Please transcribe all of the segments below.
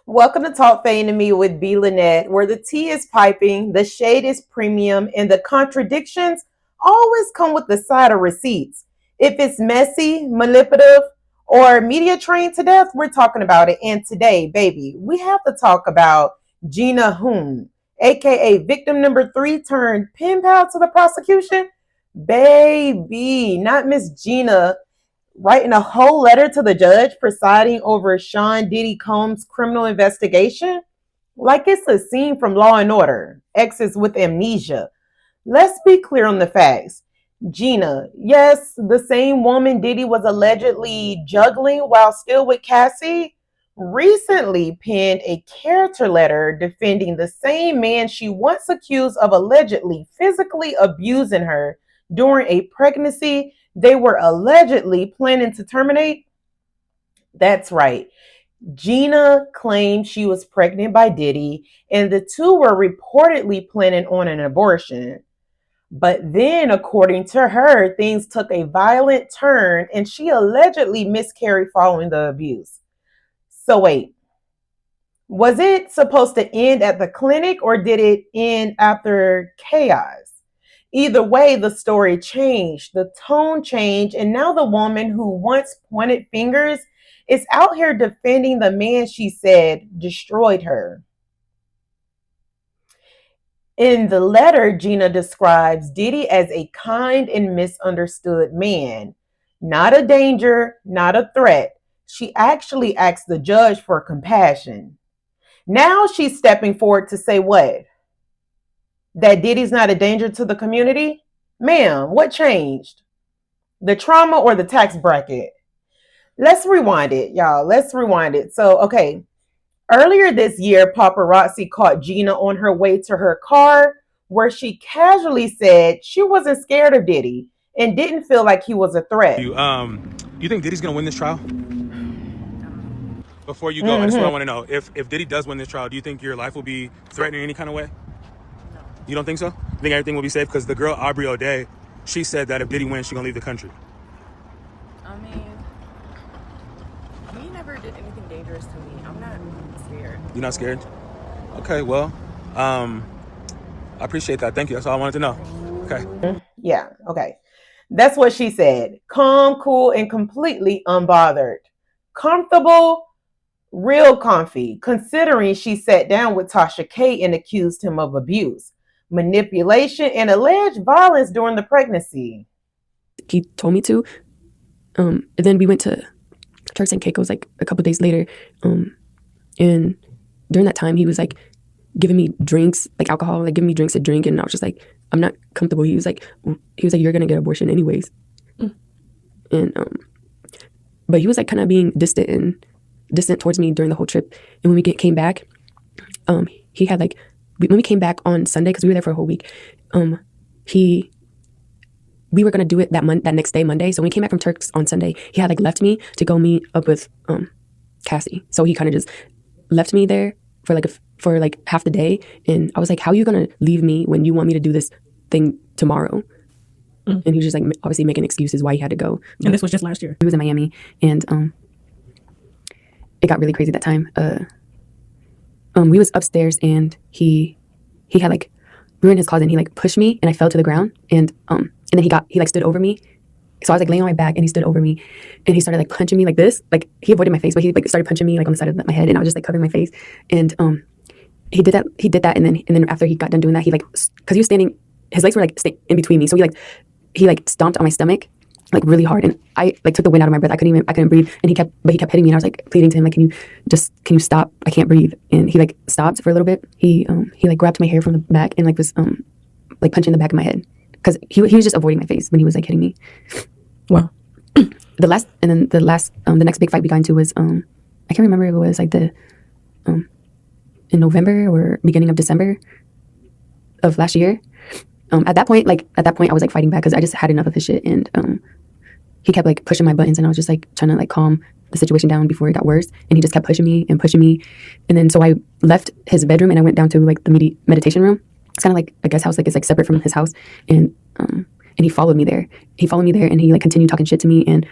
Welcome to Talk Fame to Me with B.Lynette, where the tea is piping, the shade is premium, and the contradictions always come with the side of receipts. If it's messy, manipulative, or media trained to death, we're talking about it. And today, baby, we have to talk about Gina Huynh, aka victim number 3 turned pen pal to the prosecution. Baby, not Miss Gina writing a whole letter to the judge presiding over Sean Diddy Combs' criminal investigation? Like it's a scene from Law and Order, exes with amnesia. Let's be clear on the facts. Gina, yes, the same woman Diddy was allegedly juggling while still with Cassie, recently penned a character letter defending the same man she once accused of allegedly physically abusing her during a pregnancy they were allegedly planning to terminate. That's right. Gina claimed she was pregnant by Diddy, and the two were reportedly planning on an abortion. But then, according to her, things took a violent turn and she allegedly miscarried following the abuse. So, wait, was it supposed to end at the clinic or did it end after chaos? Either way, the story changed, the tone changed, and now the woman who once pointed fingers is out here defending the man she said destroyed her. In the letter, Gina describes Diddy as a kind and misunderstood man, not a danger, not a threat. She actually asked the judge for compassion. Now she's stepping forward to say what? That Diddy's not a danger to the community? Ma'am, what changed? The trauma or the tax bracket? Let's rewind it, y'all. Let's rewind it. So, okay. Earlier this year, paparazzi caught Gina on her way to her car where she casually said she wasn't scared of Diddy and didn't feel like he was a threat. You think Diddy's gonna win this trial? Before you go, I just want to know if Diddy does win this trial, do you think your life will be threatened in any kind of way? You don't think so? You think everything will be safe? Because the girl Aubrey O'Day, she said that if Diddy wins, she's gonna leave the country. I mean, he never did anything dangerous to me. I'm not scared. You're not scared? Okay, well, I appreciate that. Thank you. That's all I wanted to know. Okay. Yeah, okay. That's what she said. Calm, cool, and completely unbothered. Comfortable, real comfy, considering she sat down with Tasha K and accused him of abuse, manipulation, and alleged violence during the pregnancy. He told me to. And then we went to Turks and Caicos like a couple days later. And during that time, he was like giving me drinks, like alcohol, like giving me drinks to drink. And I was just like, I'm not comfortable. He was like, you're going to get an abortion anyways. And, but he was like kind of being distant towards me during the whole trip. And when we came back, he had like, when we came back on Sunday, because we were there for a whole week, we were going to do it that next day, Monday. So when we came back from Turks on Sunday, he had like left me to go meet up with Cassie. So he kind of just left me there for like half the day. And I was like, how are you going to leave me when you want me to do this thing tomorrow? And he was just like obviously making excuses why he had to go. But and this was just last year. He was in Miami, and it got really crazy that time. We was upstairs, and he had like, we were in his closet, and he like pushed me, and I fell to the ground, and then he like stood over me. So I was like laying on my back, and he stood over me, and he started like punching me like this. Like he avoided my face, but he like started punching me like on the side of my head, and I was just like covering my face. And he did that, and then after he got done doing that, he like, because he was standing, his legs were like in between me, so he stomped on my stomach like really hard, and I like took the wind out of my breath. I couldn't breathe, and he kept hitting me, and I was like pleading to him like, can you stop? I can't breathe. And he like stopped for a little bit. He like grabbed my hair from the back and like was like punching the back of my head, because he was just avoiding my face when he was like hitting me. Wow. The next big fight we got into was I can't remember if it was like in November or beginning of December of last year. At that point I was like fighting back because I just had enough of his shit, and he kept like pushing my buttons, and I was just like trying to like calm the situation down before it got worse, and he just kept pushing me, and then so I left his bedroom and I went down to like the meditation room. It's kind of like a guest house, like it's like separate from his house, and he followed me there. And he like continued talking shit to me, and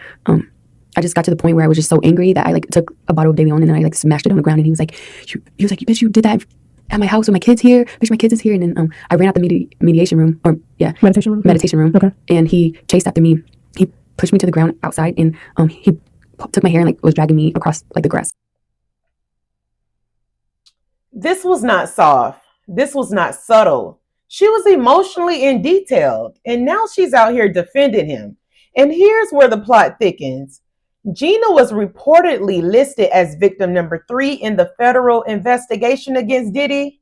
I just got to the point where I was just so angry that I like took a bottle of De Leon and then I like smashed it on the ground. And he was like, you bitch, you did that at my house with my kids here. Bitch, my kids is here. And then I ran out the mediation room, or meditation room. Okay. And he chased after me. He pushed me to the ground outside, and he took my hair and like was dragging me across like the grass. This was not soft. This was not subtle. She was emotionally and detailed, and now she's out here defending him. And here's where the plot thickens. Gina was reportedly listed as victim number 3 in the federal investigation against Diddy.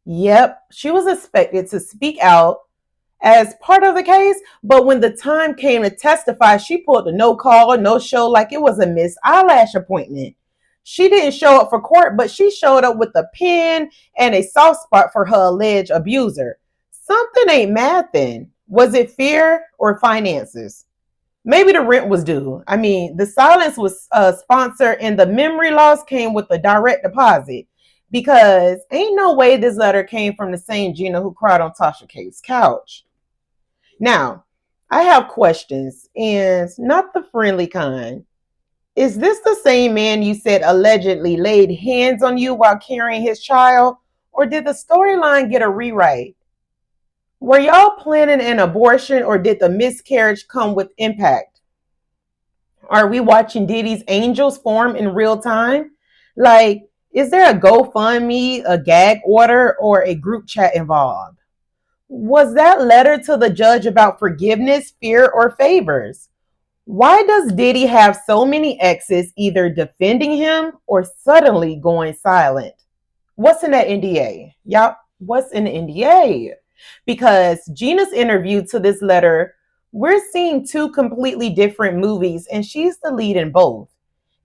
Yep, she was expected to speak out as part of the case, but when the time came to testify, she pulled a no call, no show like it was a Miss Eyelash appointment. She didn't show up for court, but she showed up with a pen and a soft spot for her alleged abuser. Something ain't mad then. Was it fear or finances? Maybe the rent was due. I mean, the silence was sponsored and the memory loss came with a direct deposit, because ain't no way this letter came from the same Gina who cried on Tasha K's couch. Now, I have questions, and not the friendly kind. Is this the same man you said allegedly laid hands on you while carrying his child, or did the storyline get a rewrite? Were y'all planning an abortion, or did the miscarriage come with impact? Are we watching Diddy's angels form in real time? Like, is there a GoFundMe, a gag order, or a group chat involved? Was that letter to the judge about forgiveness, fear, or favors? Why does Diddy have so many exes either defending him or suddenly going silent? What's in that NDA? Y'all, what's in the NDA? Because Gina's interview to this letter, we're seeing 2 completely different movies, and she's the lead in both.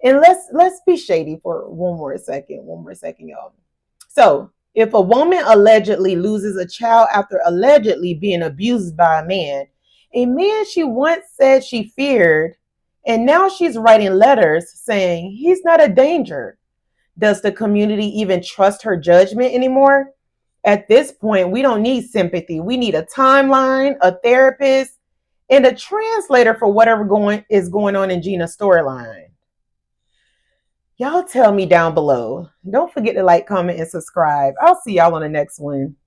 And let's be shady for one more second, y'all. So, if a woman allegedly loses a child after allegedly being abused by a man she once said she feared, and now she's writing letters saying he's not a danger. Does the community even trust her judgment anymore? At this point, we don't need sympathy. We need a timeline, a therapist, and a translator for whatever is going on in Gina's storyline. Y'all tell me down below. Don't forget to like, comment, and subscribe. I'll see y'all on the next one.